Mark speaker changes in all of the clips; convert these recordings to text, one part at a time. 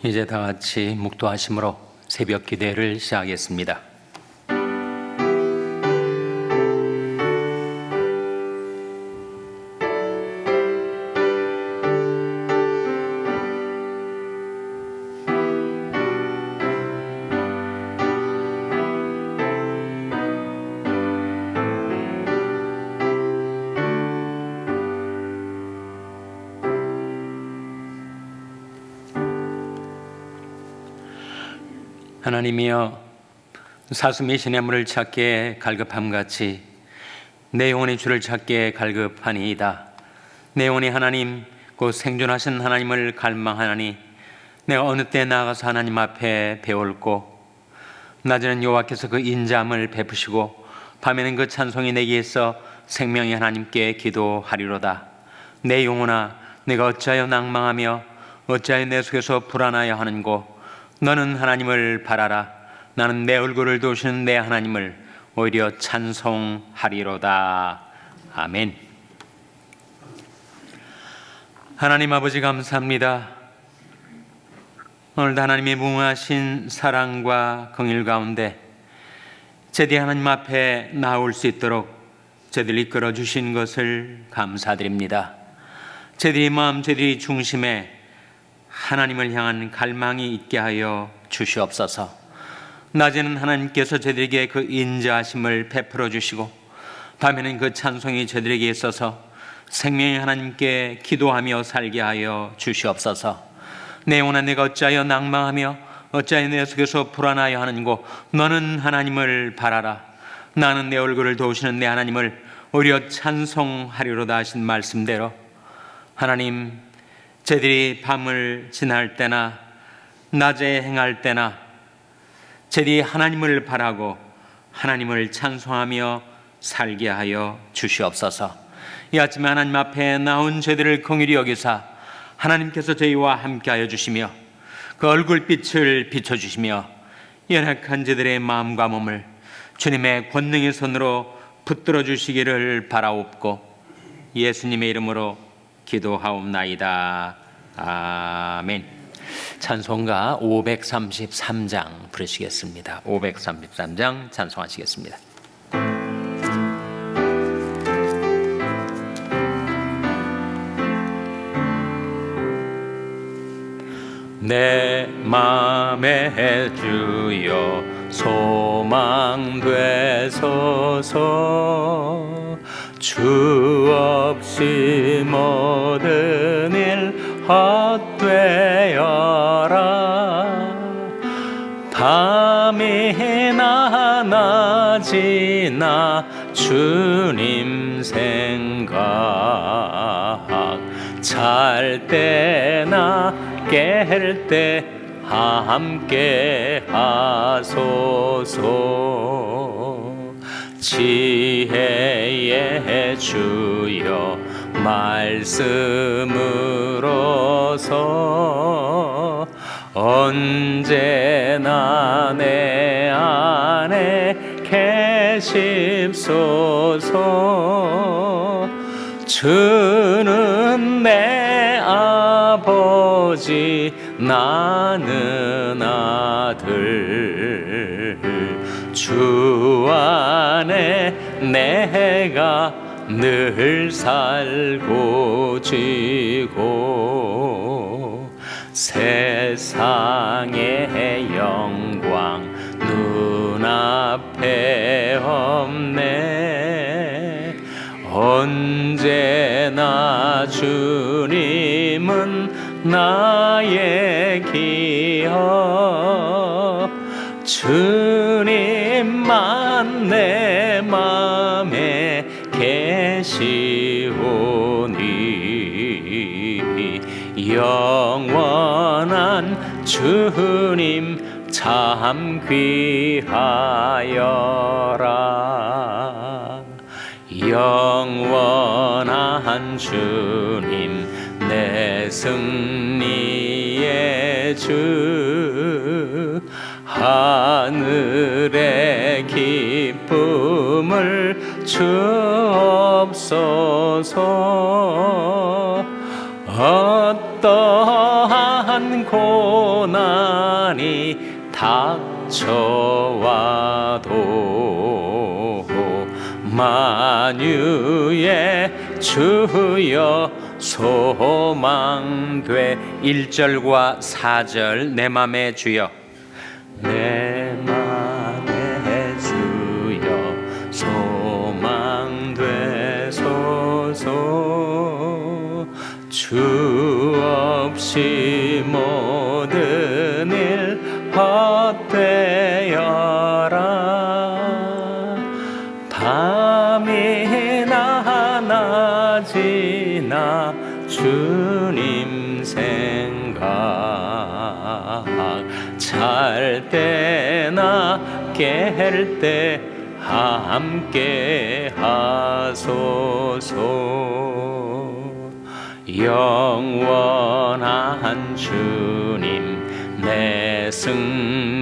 Speaker 1: 이제 다 같이 묵도하심으로 새벽 기도를 시작하겠습니다. 하나님이여, 사슴이 시냇물을 찾기에 갈급함같이 내 영혼이 주를 찾기에 갈급하니이다. 내 영혼이 하나님 곧 생존하신 하나님을 갈망하나니 내가 어느 때 나아가서 하나님 앞에 배울고, 낮에는 여호와께서 그 인자함을 베푸시고 밤에는 그 찬송이 내게서 생명의 하나님께 기도하리로다. 내 영혼아, 내가 어찌하여 낭망하며 어찌하여 내 속에서 불안하여 하는고, 너는 하나님을 바라라. 나는 내 얼굴을 도우시는 내 하나님을 오히려 찬송하리로다. 아멘. 하나님 아버지, 감사합니다. 오늘도 하나님의 무궁하신 사랑과 긍휼 가운데 제디 하나님 앞에 나올 수 있도록 저희들 이끌어 주신 것을 감사드립니다. 저희들의 마음, 저희들의 중심에 하나님을 향한 갈망이 있게 하여 주시옵소서. 낮에는 하나님께서 저희들에게 그 인자하심을 베풀어 주시고, 밤에는 그 찬송이 저희들에게 있어서 생명의 하나님께 기도하며 살게 하여 주시옵소서. 내 영혼아, 내가 어찌하여 낭망하며 어찌하여 내 속에서 불안하여 하는고, 너는 하나님을 바라라. 나는 내 얼굴을 도우시는 내 하나님을 오히려 찬송하리로다 하신 말씀대로 하나님, 저희들이 밤을 지날 때나 낮에 행할 때나 저희들이 하나님을 바라고 하나님을 찬송하며 살게 하여 주시옵소서. 이 아침에 하나님 앞에 나온 저희들을 긍휼히 여기사 하나님께서 저희와 함께하여 주시며 그 얼굴빛을 비춰주시며 연약한 저희들의 마음과 몸을 주님의 권능의 손으로 붙들어 주시기를 바라옵고 예수님의 이름으로 기도하옵나이다. 아멘. 찬송가 533장 부르시겠습니다. 533장 찬송하시겠습니다. 내 맘에 주여 소망 되소서. 주 없이 모든 일 헛되어라. 밤이나 낮이나 주님 생각, 잘 때나 깰 때 함께 하소서. 지혜의 주여 말씀으로서 언제나 내 안에 계십소서. 주는 내 아버지, 나는 아들. 주 안에 내가 늘 살고 지고, 세상의 영광 눈앞에 없네. 언제나 주님은 나의 기억. 주님만 내 맘에 계시오니, 영원한 주님 참 귀하여라. 영원한 주님 내 승리의 주, 하늘의 기쁨을 주옵소서. 어떠한 어떠한 고난이 닥쳐와도 만유의 주여 소망돼. 1절과 4절 내 맘의 주여, 내 맘의 주여 소망되소서. 주 없이 모든 일 헛되어라. 밤이나 낮이나 주님 생각, 잘 때나 깰 때 함께 하소서. 영원한 주님 내 승리의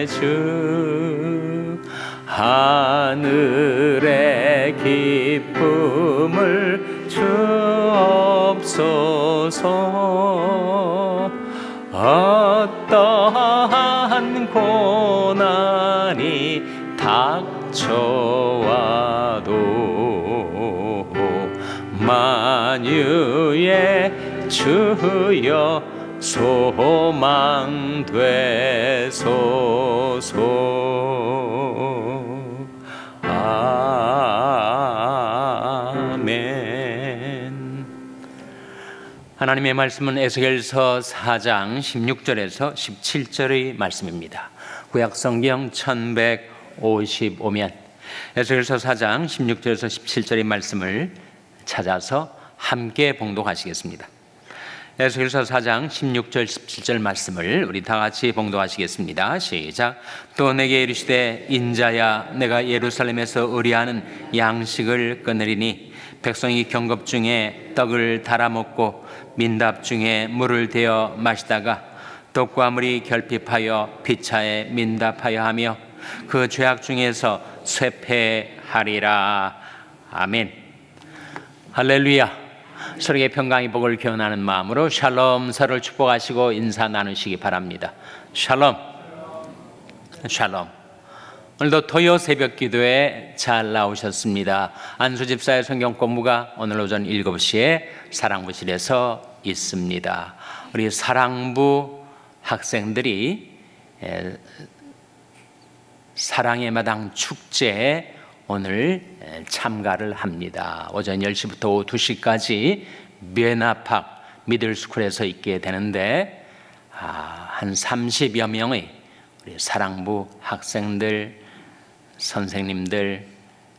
Speaker 1: 주, 하늘의 기쁨을 주옵소서. 어떠한 고난이 닥쳐와도 만유의 주여 소망되소서. 아멘. 하나님의 말씀은 에스겔서 4장 16절에서 17절의 말씀입니다. 구약성경 1155면 에스겔서 4장 16절에서 17절의 말씀을 찾아서 함께 봉독하시겠습니다. 에스겔서 4장 16절 17절 말씀을 우리 다 같이 봉독하시겠습니다. 시작. 또 내게 이르시되 인자야, 내가 예루살렘에서 의뢰하는 양식을 끊으리니 백성이 경겁 중에 떡을 달아 먹고 민답 중에 물을 데워 마시다가 떡과 물이 결핍하여 피차에 민답하여 하며 그 죄악 중에서 쇠폐하리라. 아멘. 할렐루야. 서로에게 평강의 복을 기원하는 마음으로 샬롬, 서로를 축복하시고 인사 나누시기 바랍니다. 샬롬, 샬롬. 오늘도 토요 새벽 기도에 잘 나오셨습니다. 안수 집사의 성경 공부가 오늘 오전 7시에 사랑부실에서 있습니다. 우리 사랑부 학생들이 사랑의 마당 축제에 오늘 참가를 합니다. 오전 10시부터 오후 2시까지 메나팍 미들스쿨에서 있게 되는데 한 30여 명의 우리 사랑부 학생들, 선생님들,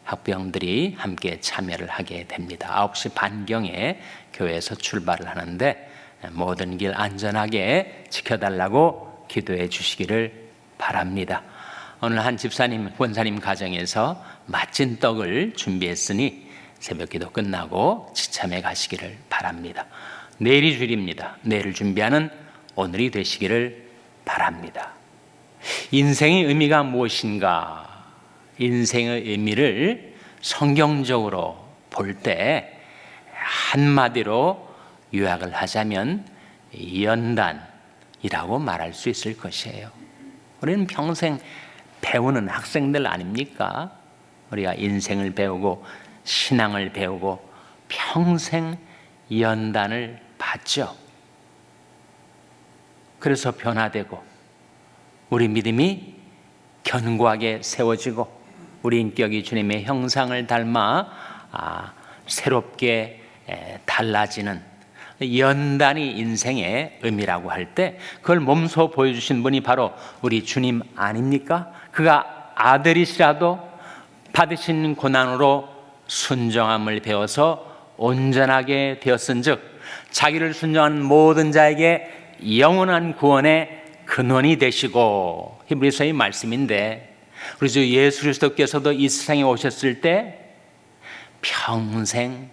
Speaker 1: 학부형들이 함께 참여를 하게 됩니다. 9시 반경에 교회에서 출발을 하는데 모든 길 안전하게 지켜달라고 기도해 주시기를 바랍니다. 오늘 한 집사님, 권사님 가정에서 맛진 떡을 준비했으니 새벽기도 끝나고 지참해 가시기를 바랍니다. 내일이 주일입니다. 내일을 준비하는 오늘이 되시기를 바랍니다. 인생의 의미가 무엇인가? 인생의 의미를 성경적으로 볼 때 한마디로 요약을 하자면 연단이라고 말할 수 있을 것이에요. 우리는 평생 배우는 학생들 아닙니까? 우리가 인생을 배우고 신앙을 배우고 평생 연단을 받죠. 그래서 변화되고 우리 믿음이 견고하게 세워지고 우리 인격이 주님의 형상을 닮아 새롭게 달라지는 연단이 인생의 의미라고 할 때 그걸 몸소 보여주신 분이 바로 우리 주님 아닙니까? 그가 아들이시라도 받으신 고난으로 순정함을 배워서 온전하게 되었은즉 자기를 순종하는 모든 자에게 영원한 구원의 근원이 되시고, 히브리서의 말씀인데 우리 주 예수 그리스도께서도 이 세상에 오셨을 때 평생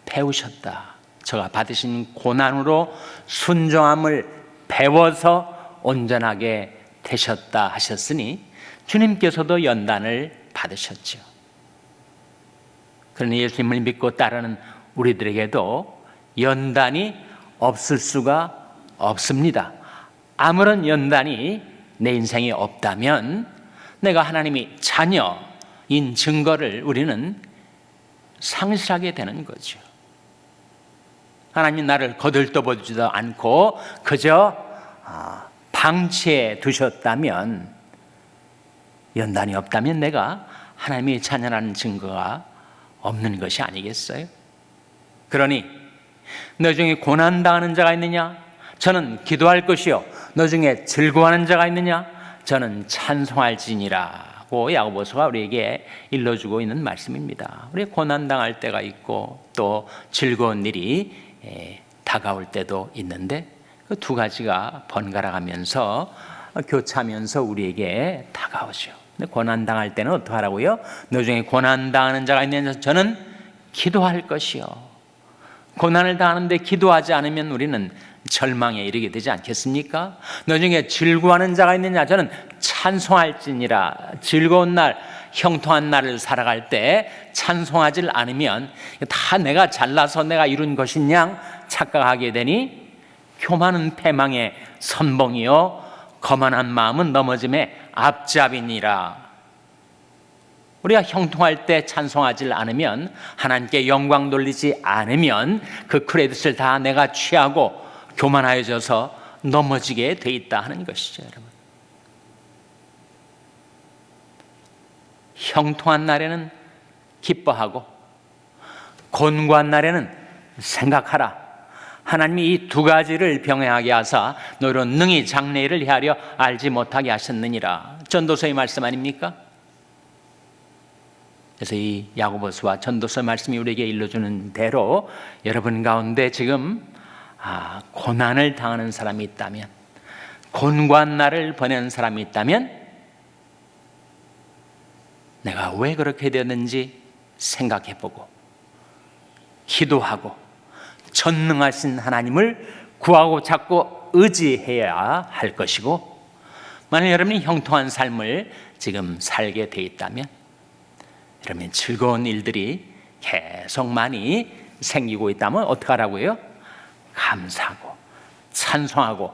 Speaker 1: 배우셨다. 저가 받으신 고난으로 순종함을 배워서 온전하게 되셨다 하셨으니 주님께서도 연단을 받으셨죠. 그러니 예수님을 믿고 따르는 우리들에게도 연단이 없을 수가 없습니다. 아무런 연단이 내 인생에 없다면 내가 하나님의 자녀인 증거를 우리는 상실하게 되는 거죠. 하나님 나를 거들떠보지도 않고 그저 방치해 두셨다면, 연단이 없다면 내가 하나님의 자녀라는 증거가 없는 것이 아니겠어요? 그러니 너 중에 고난당하는 자가 있느냐? 저는 기도할 것이요. 너 중에 즐거워하는 자가 있느냐? 저는 찬송할지니라고 야고보서가 우리에게 일러주고 있는 말씀입니다. 우리 고난당할 때가 있고 또 즐거운 일이 다가올 때도 있는데 그 두 가지가 번갈아가면서 교차하면서 우리에게 다가오죠. 근데 고난당할 때는 어떻게 하라고요? 너 중에 고난당하는 자가 있느냐? 저는 기도할 것이요. 고난을 당하는데 기도하지 않으면 우리는 절망에 이르게 되지 않겠습니까? 너 중에 즐거워하는 자가 있느냐? 저는 찬송할지니라. 즐거운 날, 형통한 날을 살아갈 때 찬송하지 않으면 다 내가 잘나서 내가 이룬 것인 양 착각하게 되니 교만은 패망의 선봉이요 거만한 마음은 넘어짐의 앞잡이니라. 우리가 형통할 때 찬송하지 않으면, 하나님께 영광 돌리지 않으면 그 크레딧을 다 내가 취하고 교만하여져서 넘어지게 돼 있다 하는 것이죠. 여러분, 형통한 날에는 기뻐하고 곤고한 날에는 생각하라. 하나님이 이 두 가지를 병행하게 하사 너로 능히 장래일을 헤아려 알지 못하게 하셨느니라. 전도서의 말씀 아닙니까? 그래서 이 야고보서와 전도서 말씀이 우리에게 일러주는 대로 여러분 가운데 지금 고난을 당하는 사람이 있다면, 곤고한 날을 보내는 사람이 있다면 내가 왜 그렇게 되었는지 생각해보고 기도하고 전능하신 하나님을 구하고 찾고 의지해야 할 것이고, 만약 여러분이 형통한 삶을 지금 살게 돼 있다면, 여러분 즐거운 일들이 계속 많이 생기고 있다면 어떻게 하라고요? 감사하고 찬송하고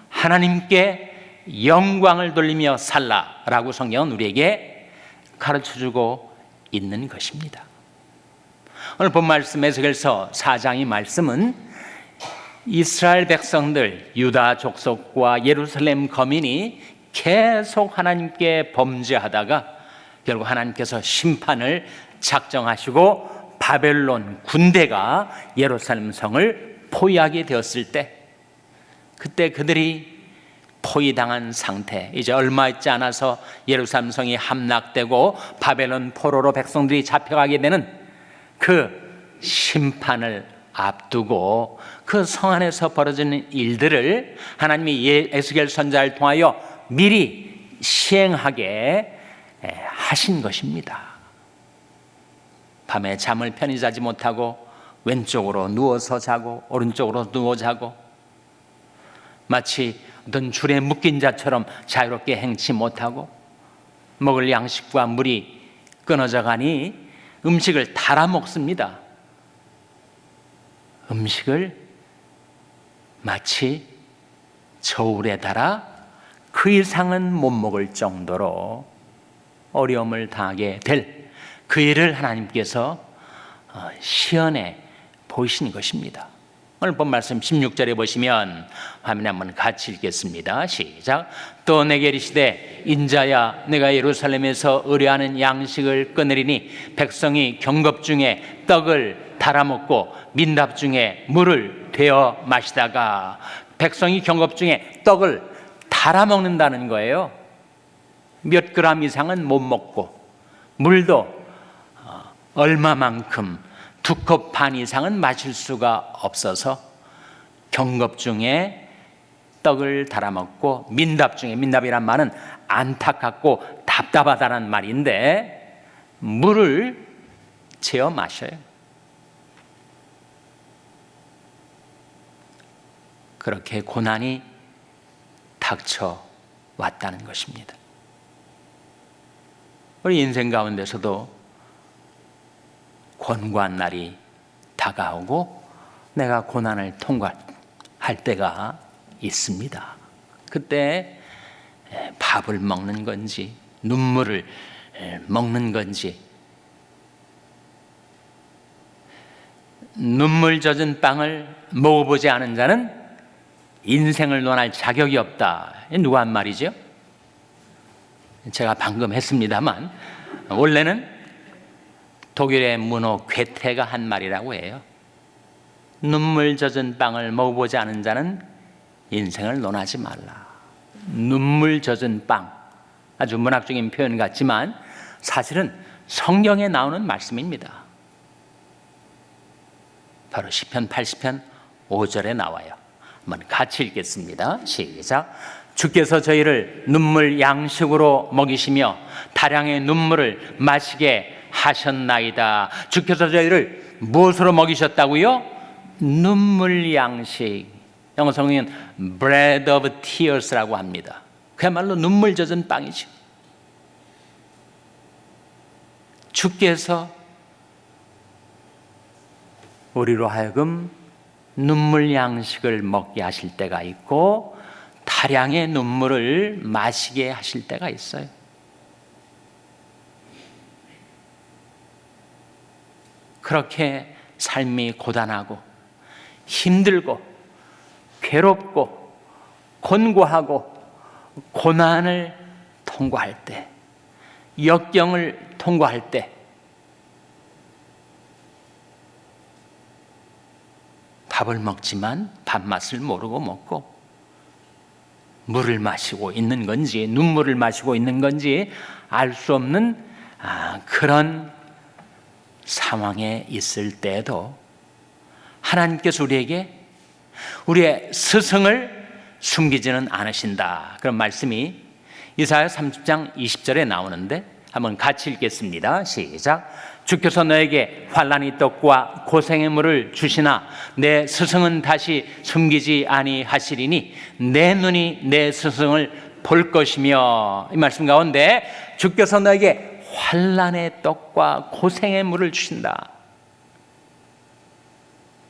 Speaker 1: 하나님께 영광을 돌리며 살라라고 성경은 우리에게 가르쳐주고 있는 것입니다. 오늘 본 말씀 에스겔서 4장의 말씀은 이스라엘 백성들, 유다 족속과 예루살렘 거민이 계속 하나님께 범죄하다가 결국 하나님께서 심판을 작정하시고 바벨론 군대가 예루살렘 성을 포위하게 되었을 때, 그때 그들이 포위당한 상태, 이제 얼마 있지 않아서 예루살렘 성이 함락되고 바벨론 포로로 백성들이 잡혀가게 되는 그 심판을 앞두고 그 성 안에서 벌어지는 일들을 하나님이 에스겔 선지자를 통하여 미리 시행하게 하신 것입니다. 밤에 잠을 편히 자지 못하고 왼쪽으로 누워서 자고 오른쪽으로 누워 자고, 마치 어떤 줄에 묶인 자처럼 자유롭게 행치 못하고, 먹을 양식과 물이 끊어져 가니 음식을 달아 먹습니다. 음식을 마치 저울에 달아 그 이상은 못 먹을 정도로 어려움을 당하게 될 그 일을 하나님께서 시연해 보이신 것입니다. 오늘 본 말씀 16절에 보시면 화면에 한번 같이 읽겠습니다. 시작. 또 내게 이르시되 인자야, 내가 예루살렘에서 의뢰하는 양식을 끊으리니 백성이 경겁 중에 떡을 달아먹고 민답 중에 물을 되어 마시다가, 백성이 경겁 중에 떡을 달아먹는다는 거예요. 몇 그램 이상은 못 먹고 물도 얼마만큼, 2컵 반 이상은 마실 수가 없어서 경겁 중에 떡을 달아먹고 민답 중에, 민답이란 말은 안타깝고 답답하다는 말인데, 물을 재어 마셔요. 그렇게 고난이 닥쳐 왔다는 것입니다. 우리 인생 가운데서도 곤고한 날이 다가오고 내가 고난을 통과할 할 때가 있습니다. 그때 밥을 먹는 건지 눈물을 먹는 건지, 눈물 젖은 빵을 먹어보지 않은 자는 인생을 논할 자격이 없다. 누가 한 말이죠? 제가 방금 했습니다만 원래는 독일의 문호 괴테가 한 말이라고 해요. 눈물 젖은 빵을 먹어보지 않은 자는 인생을 논하지 말라. 눈물 젖은 빵, 아주 문학적인 표현 같지만 사실은 성경에 나오는 말씀입니다. 바로 시편 80편 5절에 나와요. 한번 같이 읽겠습니다. 시작. 주께서 저희를 눈물 양식으로 먹이시며 다량의 눈물을 마시게 하셨나이다. 주께서 저희를 무엇으로 먹이셨다고요? 눈물 양식. 영어 성경은 bread of tears라고 합니다. 그야말로 눈물 젖은 빵이죠. 주께서 우리로 하여금 눈물 양식을 먹게 하실 때가 있고 다량의 눈물을 마시게 하실 때가 있어요. 그렇게 삶이 고단하고 힘들고 괴롭고 곤고하고 고난을 통과할 때, 역경을 통과할 때 밥을 먹지만 밥맛을 모르고 먹고 물을 마시고 있는 건지 눈물을 마시고 있는 건지 알 수 없는 그런 상황에 있을 때에도 하나님께서 우리에게 우리의 스승을 숨기지는 않으신다. 그런 말씀이 이사야 30장 20절에 나오는데 한번 같이 읽겠습니다. 시작. 주께서 너에게 환난의 떡과 고생의 물을 주시나 내 스승은 다시 숨기지 아니하시리니 내 눈이 내 스승을 볼 것이며, 이 말씀 가운데 주께서 너에게 환난의 떡과 고생의 물을 주신다.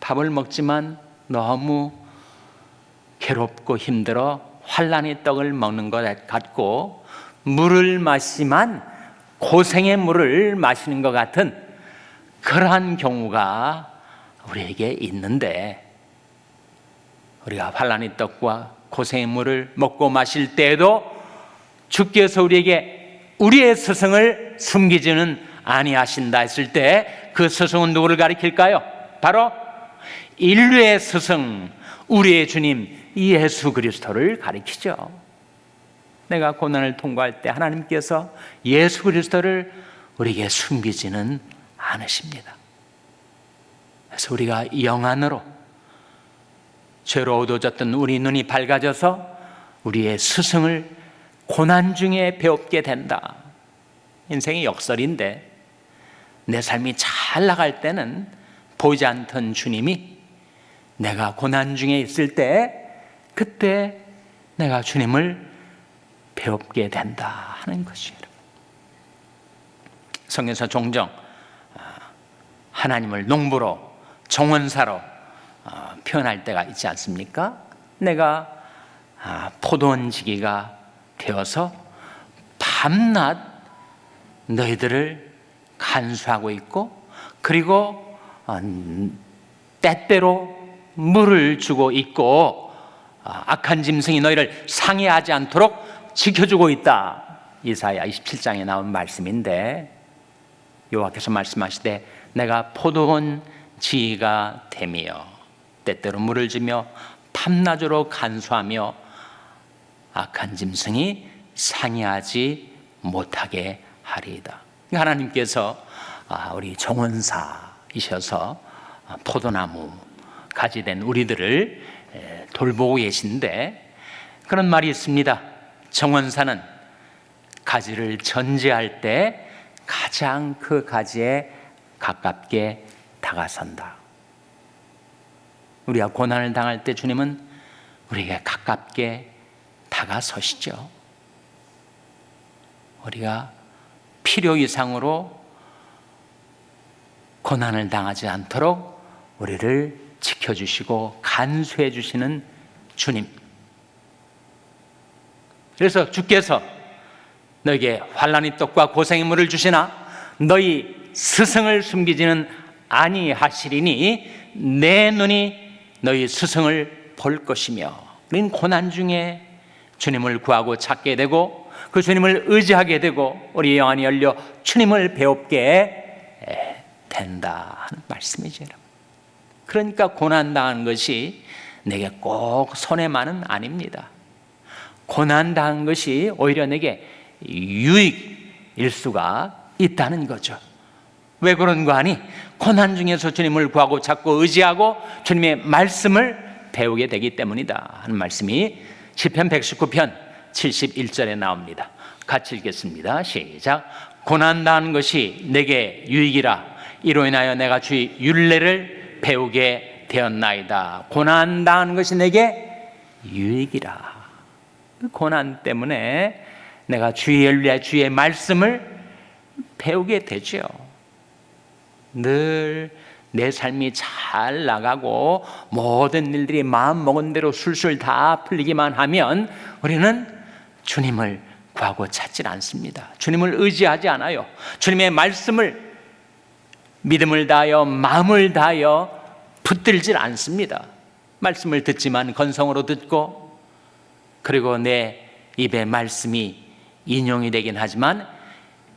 Speaker 1: 밥을 먹지만 너무 괴롭고 힘들어 환난의 떡을 먹는 것 같고, 물을 마시지만 고생의 물을 마시는 것 같은 그러한 경우가 우리에게 있는데, 우리가 환난의 떡과 고생의 물을 먹고 마실 때에도 주께서 우리에게 우리의 스승을 숨기지는 아니하신다 했을 때 그 스승은 누구를 가리킬까요? 바로 인류의 스승, 우리의 주님 예수 그리스도를 가리키죠. 내가 고난을 통과할 때 하나님께서 예수 그리스도를 우리에게 숨기지는 않으십니다. 그래서 우리가 영안으로 죄로 어두워졌던 우리 눈이 밝아져서 우리의 스승을 고난 중에 배웁게 된다. 인생의 역설인데, 내 삶이 잘 나갈 때는 보이지 않던 주님이 내가 고난 중에 있을 때 그때 내가 주님을 배웁게 된다 하는 것이에요. 성경에서 종종 하나님을 농부로, 정원사로 표현할 때가 있지 않습니까? 내가 포도원지기가 되어서 밤낮 너희들을 간수하고 있고, 그리고 때때로 물을 주고 있고, 악한 짐승이 너희를 상해하지 않도록 지켜주고 있다. 이사야 27장에 나온 말씀인데, 여호와께서 말씀하시되 내가 포도원 지기가 되며 때때로 물을 주며 밤낮으로 간수하며 악한 짐승이 상해하지 못하게 하리이다. 하나님께서 우리 정원사이셔서 포도나무 가지 된 우리들을 돌보고 계신데, 그런 말이 있습니다. 정원사는 가지를 전제할 때 가장 그 가지에 가깝게 다가선다. 우리가 고난을 당할 때 주님은 우리에게 가깝게 다가서시죠. 우리가 필요 이상으로 고난을 당하지 않도록 우리를 지켜주시고 간수해 주시는 주님. 그래서 주께서 너에게 환난의 떡과 고생의 물을 주시나 너희 스승을 숨기지는 아니하시리니 내 눈이 너희 스승을 볼 것이며. 우리는 고난 중에 주님을 구하고 찾게 되고 그 주님을 의지하게 되고 우리 영안이 열려 주님을 배웁게 된다 하는 말씀이죠, 여러분. 그러니까 고난당한 것이 내게 꼭 손해만은 아닙니다. 고난당한 것이 오히려 내게 유익일 수가 있다는 거죠. 왜 그런가 하니 고난 중에서 주님을 구하고 찾고 의지하고 주님의 말씀을 배우게 되기 때문이다 하는 말씀이 시편 119편 71절에 나옵니다. 같이 읽겠습니다. 시작. 고난당한 것이 내게 유익이라 이로 인하여 내가 주의 율례를 배우게 되었나이다. 고난당한 것이 내게 유익이라. 고난 때문에 내가 주의 율례, 주의 말씀을 배우게 되죠. 늘 내 삶이 잘 나가고 모든 일들이 마음먹은 대로 술술 다 풀리기만 하면 우리는 주님을 구하고 찾질 않습니다. 주님을 의지하지 않아요. 주님의 말씀을 믿음을 다하여 마음을 다하여 붙들질 않습니다. 말씀을 듣지만 건성으로 듣고 그리고 내 입에 말씀이 인용이 되긴 하지만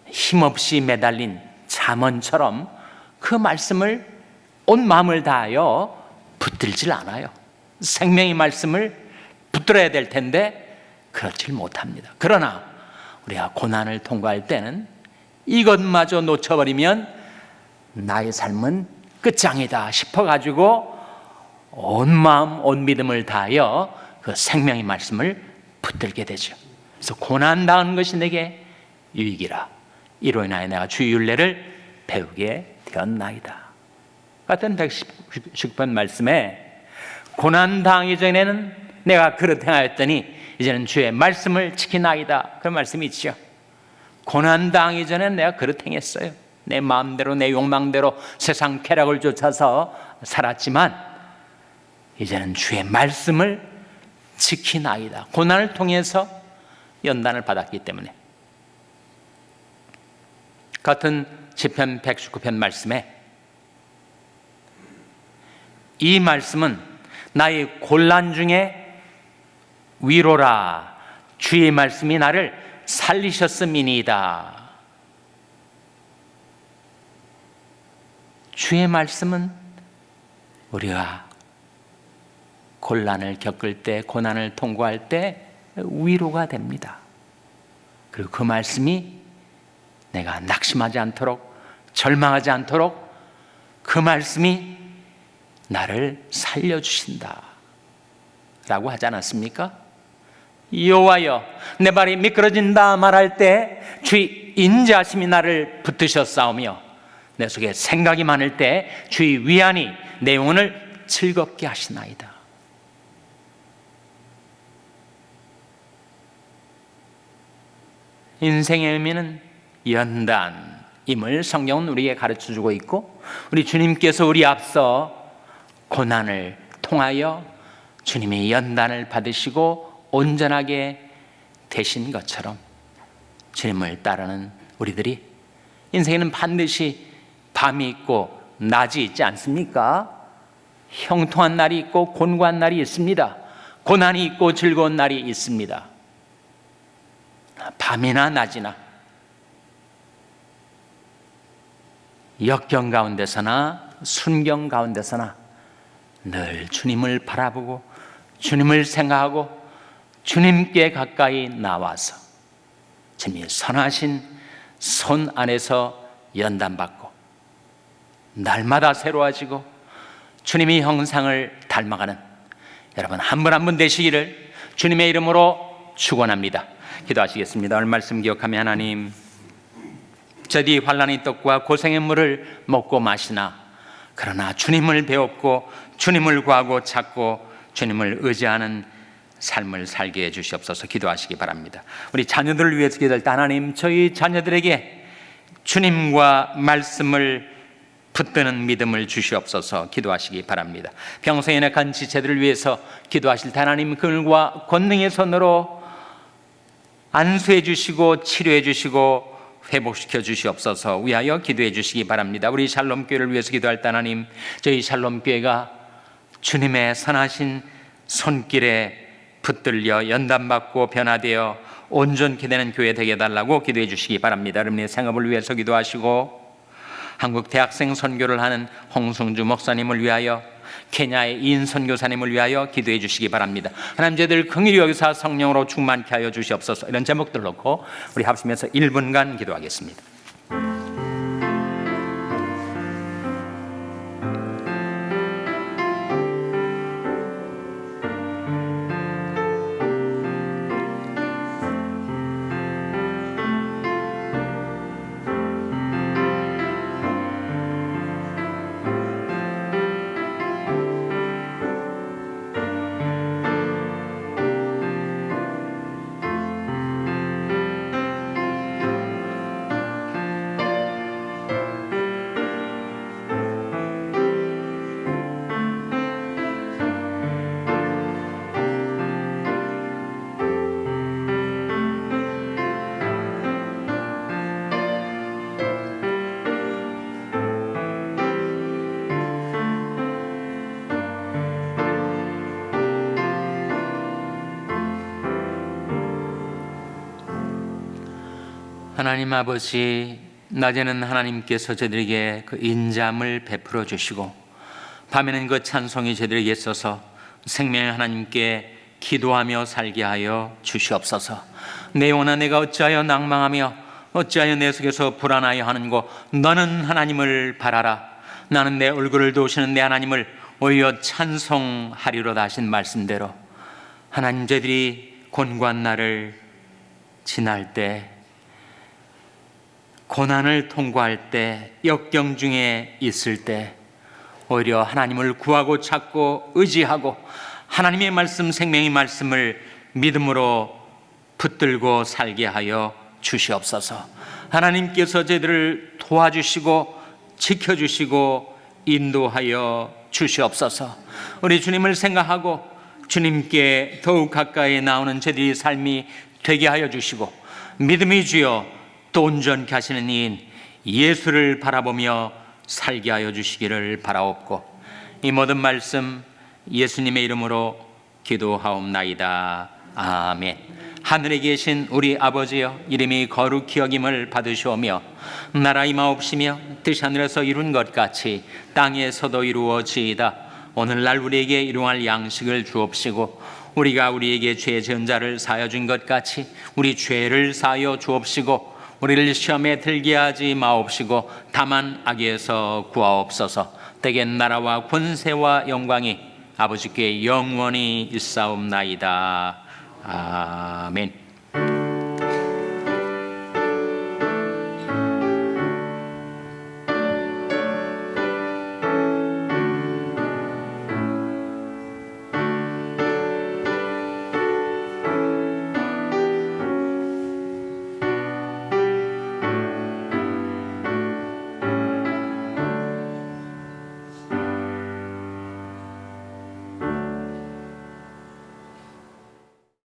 Speaker 1: 힘없이 매달린 잠언처럼 그 말씀을 온 마음을 다하여 붙들질 않아요. 생명의 말씀을 붙들어야 될 텐데 그렇질 못합니다. 그러나 우리가 고난을 통과할 때는 이것마저 놓쳐버리면 나의 삶은 끝장이다 싶어가지고 온 마음 온 믿음을 다하여 그 생명의 말씀을 붙들게 되죠. 그래서 고난당한 것이 내게 유익이라 이로 인하여 내가 주의 율례를 배우게 되었나이다. 같은 119편 말씀에 고난당하기 전에는 내가 그릇 행하였더니 이제는 주의 말씀을 지키나이다. 그런 말씀이 있죠. 고난당하기 전에는 내가 그릇 행했어요. 내 마음대로 내 욕망대로 세상 쾌락을 쫓아서 살았지만 이제는 주의 말씀을 지키나이다. 고난을 통해서 연단을 받았기 때문에. 같은 시편 119편 말씀에 이 말씀은 나의 곤란 중에 위로라. 주의 말씀이 나를 살리셨음이니이다. 주의 말씀은 우리가 곤란을 겪을 때, 고난을 통과할 때 위로가 됩니다. 그리고 그 말씀이 내가 낙심하지 않도록, 절망하지 않도록 그 말씀이 나를 살려주신다 라고 하지 않았습니까? 여호와여 내 발이 미끄러진다 말할 때 주의 인자하심이 나를 붙드셨사오며 내 속에 생각이 많을 때 주의 위안이 내 영혼을 즐겁게 하시나이다. 인생의 의미는 연단임을 성경은 우리에게 가르쳐주고 있고 우리 주님께서 우리 앞서 고난을 통하여 주님의 연단을 받으시고 온전하게 되신 것처럼 주님을 따르는 우리들이 인생에는 반드시 밤이 있고 낮이 있지 않습니까? 형통한 날이 있고 곤고한 날이 있습니다. 고난이 있고 즐거운 날이 있습니다. 밤이나 낮이나 역경 가운데서나 순경 가운데서나 늘 주님을 바라보고 주님을 생각하고 주님께 가까이 나와서 주님이 선하신 손 안에서 연단받고 날마다 새로워지고 주님의 형상을 닮아가는 여러분 한 분 한 분 되시기를 주님의 이름으로 축원합니다. 기도하시겠습니다. 오늘 말씀 기억하며 하나님, 저희 환난의 떡과 고생의 물을 먹고 마시나 그러나 주님을 배웠고 주님을 구하고 찾고 주님을 의지하는 삶을 살게 해주시옵소서. 기도하시기 바랍니다. 우리 자녀들을 위해서 기도할 때 하나님, 저희 자녀들에게 주님과 말씀을 붙드는 믿음을 주시옵소서 기도하시기 바랍니다. 평소에 연약한 지체들을 위해서 기도하실 때 하나님 그들과 권능의 손으로 안수해 주시고 치료해 주시고 회복시켜 주시옵소서 위하여 기도해 주시기 바랍니다. 우리 샬롬교회를 위해서 기도할 때 하나님, 저희 샬롬교회가 주님의 선하신 손길에 붙들려 연단받고 변화되어 온전케 되는 교회 되게 해달라고 기도해 주시기 바랍니다. 여러분의 생업을 위해서 기도하시고, 한국 대학생 선교를 하는 홍승주 목사님을 위하여, 케냐의 이인 선교사님을 위하여 기도해 주시기 바랍니다. 하나님, 저희들 긍휼히 여기서 성령으로 충만케 하여 주시옵소서. 이런 제목들 놓고 우리 합심해서 1분간 기도하겠습니다. 하나님 아버지, 낮에는 하나님께서 저들에게 그 인자함을 베풀어 주시고 밤에는 그 찬송이 저들에게 있어서 생명의 하나님께 기도하며 살게 하여 주시옵소서. 내 영혼아, 내가 어찌하여 낭망하며 어찌하여 내 속에서 불안하여 하는고, 너는 하나님을 바라라. 나는 내 얼굴을 도우시는 내 하나님을 오히려 찬송하리로다 하신 말씀대로 하나님, 저들이 곤고한 날을 지날 때, 고난을 통과할 때, 역경 중에 있을 때 오히려 하나님을 구하고 찾고 의지하고 하나님의 말씀, 생명의 말씀을 믿음으로 붙들고 살게 하여 주시옵소서. 하나님께서 저희들을 도와주시고 지켜주시고 인도하여 주시옵소서. 우리 주님을 생각하고 주님께 더욱 가까이 나오는 저희들의 삶이 되게 하여 주시고, 믿음의 주여 또 온전케 하시는 이인 예수를 바라보며 살게 하여 주시기를 바라옵고, 이 모든 말씀 예수님의 이름으로 기도하옵나이다. 아멘. 하늘에 계신 우리 아버지여, 이름이 거룩히 여김을 받으시오며 나라 임하옵시며 뜻이 하늘에서 이룬 것 같이 땅에서도 이루어지이다. 오늘날 우리에게 일용할 양식을 주옵시고, 우리가 우리에게 죄 지은 자를 사하여 준 것 같이 우리 죄를 사하여 주옵시고, 우리를 시험에 들게 하지 마옵시고 다만 악에서 구하옵소서. 때겐 나라와 권세와 영광이 아버지께 영원히 있사옵나이다. 아멘.